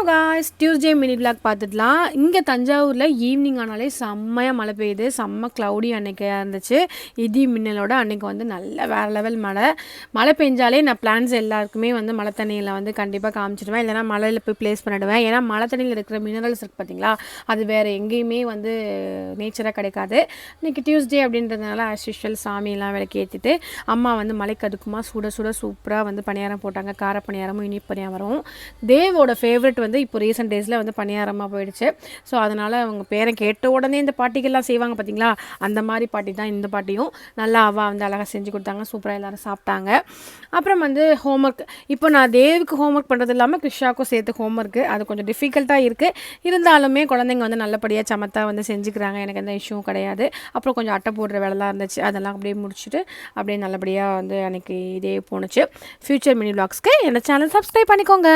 Guys, Tuesday mini vlog பார்த்துக்கலாம். இங்கே தஞ்சாவூரில் ஈவினிங் ஆனாலே செம்மையாக மழை பெய்யுது. செம்ம க்ளவுடி அன்றைக்கி இருந்துச்சு. இடி மின்னலோட அன்றைக்கி வந்து நல்ல வேறு லெவல் மழை பெஞ்சாலே நான் பிளான்ஸ் எல்லாருக்குமே வந்து மழை தண்ணியில் வந்து கண்டிப்பாக காமிச்சிடுவேன். இல்லைனா மழையில் போய் ப்ளேஸ் பண்ணிவிடுவேன். ஏன்னா மழை தண்ணியில் இருக்கிற மினரல்ஸ் இருக்குது பார்த்தீங்களா, அது வேறு எங்கேயுமே வந்து நேச்சராக கிடைக்காது. இன்றைக்கி டியூஸ்டே அப்படின்றதுனால ஆஸ் யூஷுவல் சாமியெல்லாம் விளக்கி ஏற்றிட்டு அம்மா வந்து மலைக்கு அதுக்குமா சுட சுட சூப்பராக வந்து பணியாரம் போட்டாங்க. கார பணியாரமும் இனிப்பு பணியாரம். தேவோட ஃபேவரட் வந்து இப்போ ரீசெண்ட் டேஸில் வந்து பணியாரமாக போயிடுச்சு. ஸோ அதனால் அவங்க பேரன் கேட்ட உடனே இந்த பாட்டிக்கெல்லாம் செய்வாங்க பார்த்தீங்களா, அந்த மாதிரி பாட்டி தான் இந்த பாட்டியும். நல்லா அவள் வந்து அழகாக செஞ்சு கொடுத்தாங்க. சூப்பராக எல்லோரும் சாப்பிட்டாங்க. அப்புறம் வந்து ஹோம்ஒர்க், இப்போ நான் தேவுக்கு ஹோம்ஒர்க் பண்ணுறது இல்லாமல் கிருஷாவுக்கும் சேர்த்து ஹோம்ஒர்க்கு. அது கொஞ்சம் டிஃபிகல்ட்டாக இருக்குது. இருந்தாலுமே குழந்தைங்க வந்து நல்லபடியாக சமத்தாக வந்து செஞ்சுக்கிறாங்க. எனக்கு எந்த இஷ்யூவும் கிடையாது. அப்புறம் கொஞ்சம் அட்டை போடுற வேலைலாம் இருந்துச்சு, அதெல்லாம் அப்படியே முடிச்சுட்டு அப்படியே நல்லபடியாக வந்து அன்றைக்கி இதே போணுச்சு. ஃப்யூச்சர் மினி விளாக்ஸ்க்கு என்ன சேனல் சப்ஸ்கிரைப் பண்ணிக்கோங்க.